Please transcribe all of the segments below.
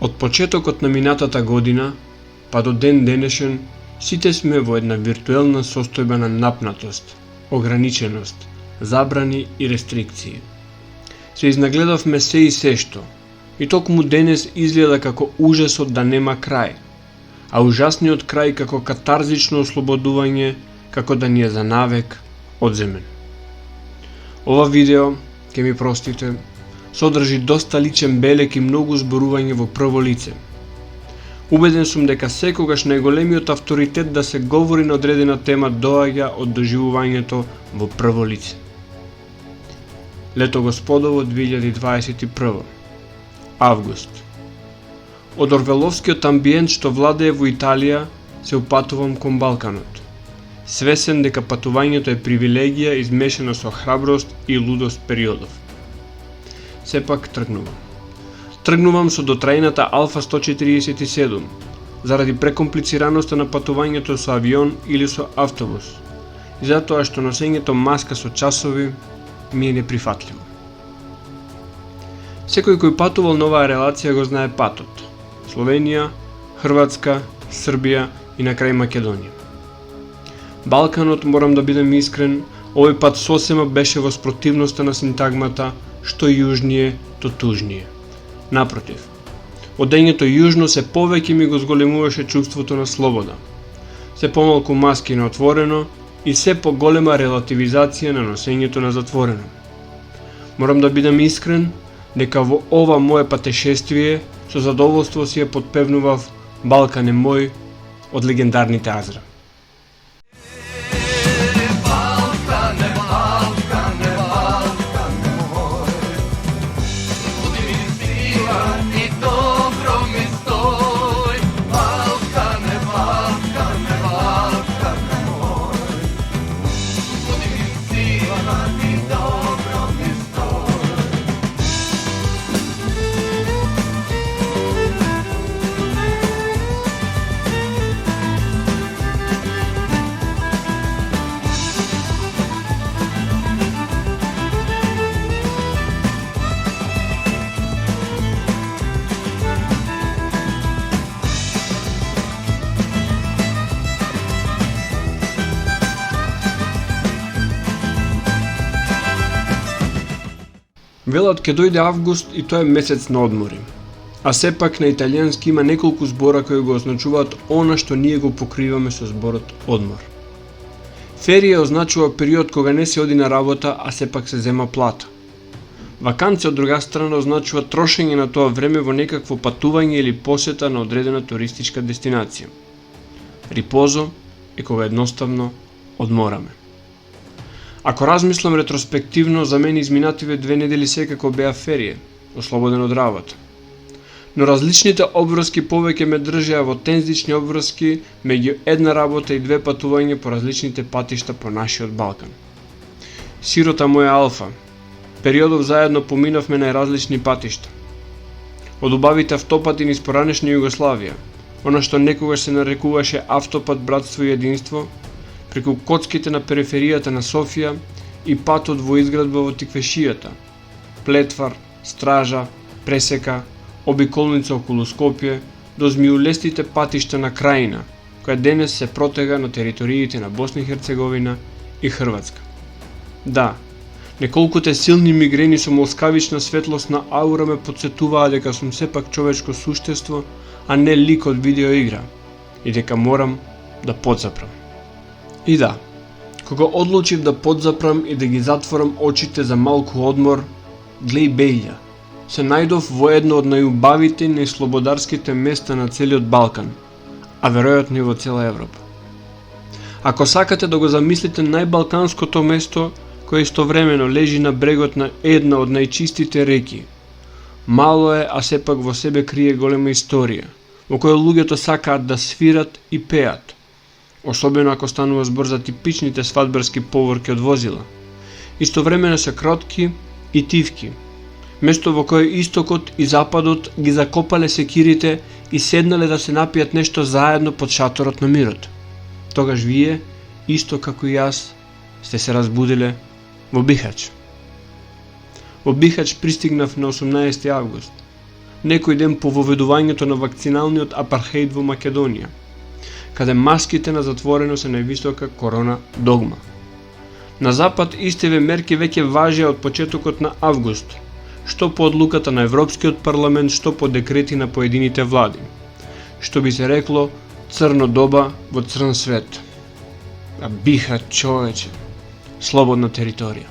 Од почетокот на минатата година, па до ден денешен, сите сме во една виртуелна состојба на напнатост, ограниченост, забрани и рестрикции. Се изнагледавме се и сешто, и токму денес изгледа како ужасот да нема крај, а ужасниот крај како катарзично ослободување, како да ни е за навек одземен. Ова видео, ке ми простите, содржи доста личен белег и многу зборување во прво лице. Убеден сум дека секогаш најголемиот авторитет да се говори на одредена тема доаѓа од доживувањето во прво лице. Лето Господово 2021. Август. Од орвеловскиот амбиент што владее во Италија, се упатувам кон Балканот. Свесен дека патувањето е привилегија измешана со храброст и лудост периодов. Сепак тргнувам. Тргнувам со дотрајната Алфа 147, заради прекомплицираноста на патувањето со авион или со автобус, и затоа што носењето маска со часови ми е неприфатливо. Секој кој патувал на оваа релација го знае патот. Словенија, Хрватска, Србија и на крај Македонија. Балканот, морам да бидем искрен, овој пат сосема беше во спротивноста на синтагмата што јужнije, то тужнije. Напротив, одењето јужно се повеќе ми го зголемуваше чувството на слобода, се помалку маски на отворено и се поголема релативизација на носењето на затворено. Морам да бидем искрен дека во ова мое патешествие со задоволство си ја подпевнував Балкан е мој од легендарните Азра. Велат ке дојде август и тоа е месец на одмори. А сепак на италијански има неколку збора кои го означуваат она што ние го покриваме со зборот одмор. Ферија означува период кога не се оди на работа, а сепак се зема плата. Ваканција од друга страна означува трошење на тоа време во некакво патување или посета на одредена туристичка дестинација. Рипозо е кога едноставно одмораме. Ако размислам ретроспективно, за мене изминативе 2 недели секако беа ферие, ослободен од работа. Но различните обврски повеќе ме држеа во тензични обврски меѓу една работа и 2 патувања по различните патишта по нашиот Балкан. Сирота моја Алфа, периодов заедно поминавме најразлични патишта. Од убавите автопати низ поранешна Југославија, она што некогаш се нарекуваше автопат братство и единство, преку коцките на периферијата на Софија и патот во изградба во Тиквешијата, Плетвар, Стража, Пресека, обиколница околу Скопје, до змиулестите патишта на Крајина, која денес се протега на териториите на Босна и Херцеговина и Хрватска. Да, неколкуте силни мигрени со молскавична светлост на аура ме подсетуваа дека сум сепак човечко суштество, а не лик од видеоигра, и дека морам да подзапрам. И да, кога одлучив да подзапрам и да ги затворам очите за малку одмор, глеј бејлја, се најдов во едно од најубавите и најслободарските места на целиот Балкан, а веројатно и во цела Европа. Ако сакате да го замислите најбалканското место, кое истовремено лежи на брегот на една од најчистите реки, мало е, а сепак во себе крие голема историја, во која луѓето сакаат да свират и пеат, особено ако станува збор за типичните свадбарски поворки од возила. Истовремено се кротки и тивки, место во кое истокот и западот ги закопале секирите и седнале да се напијат нешто заедно под шаторот на мирот. Тогаш вие, исто како и јас, сте се разбудиле во Бихач. Во Бихач пристигнав на 18 август. некој ден по воведувањето на вакциналниот апархеид во Македонија, каде маските на затворено се највисока корона догма. На Запад истиве мерки веќе важеа од почетокот на август, што по одлуката на Европскиот парламент, што по декрети на поедините влади. Што би се рекло црно доба во црн свет. А Бихаќ, човече, слободна територија.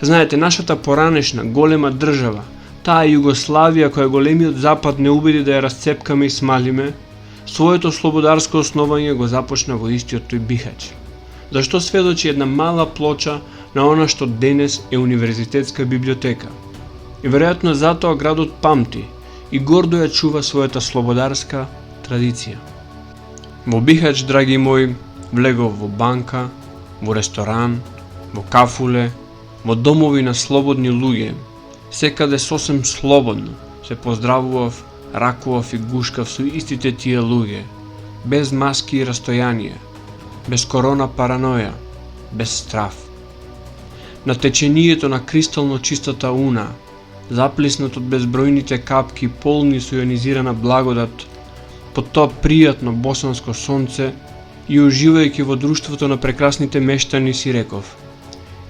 Знаете, нашата поранешна голема држава, таа Југославија која големиот Запад не убеди да ја расцепкаме и смалиме, своето слободарско основање го започна во истиот тој Бихаќ. Зашто сведочи една мала плоча на она што денес е универзитетска библиотека. И веројатно затоа градот памти и гордо ја чува својата слободарска традиција. Во Бихаќ, драги мои, влегов во банка, во ресторан, во кафуле, во домови на слободни луѓе, секаде сосем слободно се поздравував, ракував и гушкав со истите тие луѓе, без маски и растојание, без корона параноја, без страв. На течението на кристално чистата уна, заплиснат од безбројните капки полни со ионизирана благодат, под тоа пријатно босанско сонце и уживајќи во друштвото на прекрасните мештани си реков: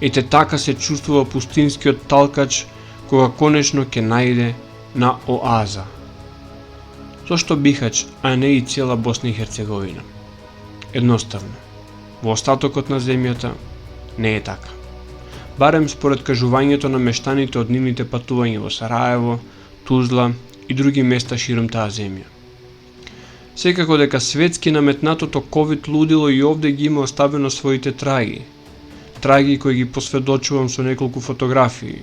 ете така се чувствува пустинскиот талкач кога конечно ќе најде на оаза. Зошто Бихаќ, а не и цела Босна и Херцеговина? Едноставно, во остатокот на земјата не е така. Барем според кажувањето на мештаните од нивните патувања во Сараево, Тузла и други места широм таа земја. Секако дека светски наметнатото ковид лудило и овде ги има оставено своите траги кои ги посведочувам со неколку фотографии.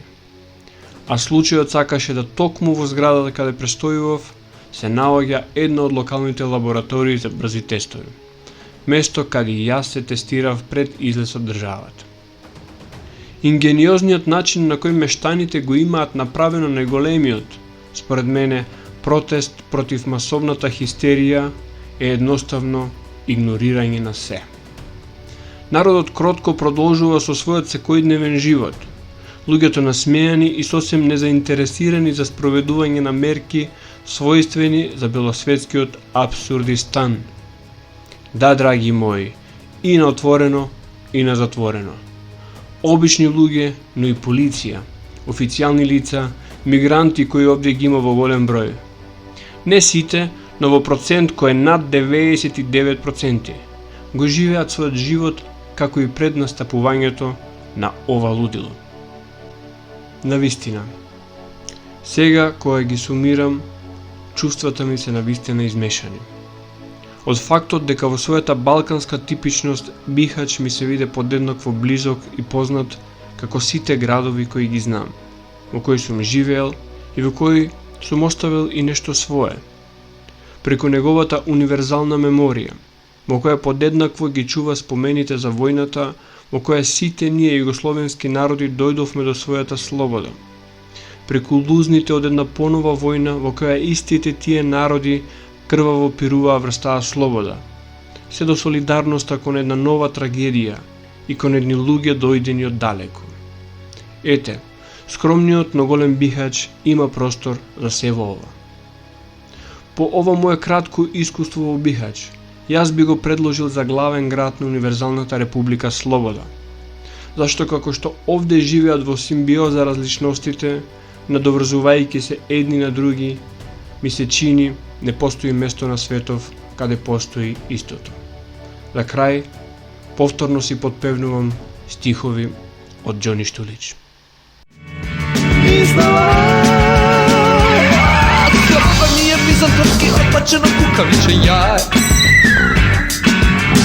А случајот сакаше да токму во зградата каде престојував се наоѓа една од локалните лаборатории за брзи тестови, место каде и јас се тестирав пред излез од државата. Ингениозниот начин на кој мештаните го имаат направено најголемиот, според мене, протест против масовната хистерија е едноставно игнорирање на се. Народот кротко продолжува со својот секојдневен живот, луѓето насмејани и сосем незаинтересирани за спроведување на мерки својствени за белосветскиот абсурдистан. Да, драги мои, и на отворено, и на затворено. Обични луѓе, но и полиција, официјални лица, мигранти кои овде ги има во голем број. Не сите, но во процент кој е над 99%, го живеат својот живот како и пред настапувањето на ова лудило. Навистина, сега кога ги сумирам, чувствата ми се навистина измешани. Од фактот дека во својата балканска типичност Бихаќ ми се виде подеднакво близок и познат како сите градови кои ги знам, во кои сум живеел и во кои сум оставил и нешто свое. Преку неговата универзална меморија, во која подеднакво ги чува спомените за војната, во која сите ние југословенски народи дојдовме до својата слобода. Преку лузните од една понова војна во која истите тие народи крваво пируваа врз таа слобода, се до солидарноста кон една нова трагедија и кон едни луѓе дојдени од далеку. Ете, скромниот но голем Бихаќ има простор за се во ова. По ова мое кратко искуство во Бихаќ, јас би го предложил за главен град на Универзалната република Слобода, зашто како што овде живеат во симбиоза различностите, надоврзувајќи се едни на други, ми се чини не постои место на светов каде постои истото. За крај, повторно си подпевнувам стихови од Џони Штулич. Слобода nije mizantropski otpačeno kukaviće jaje.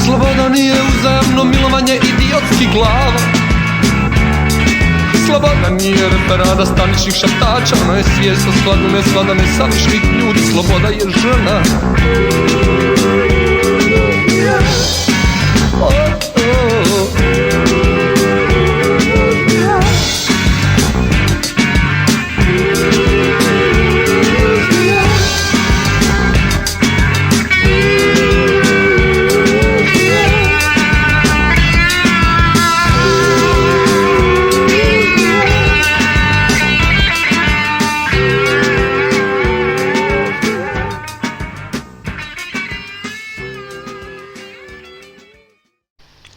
Sloboda nije uzajamno milovanje idiotskih glava. Sloboda nije referada staničnih šaptača, ona je svijest o skladu nesklada nesavršnih ljudi. Sloboda je žena.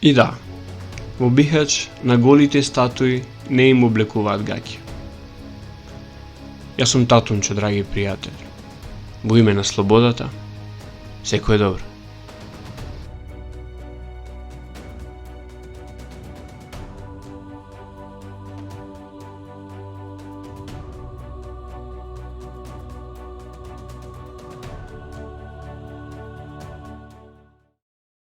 И да, во Бихач на голите статуи не им облекуваат гаќи. Јас сум Татунчо, драги пријатели. Во име на слободата, секој добро.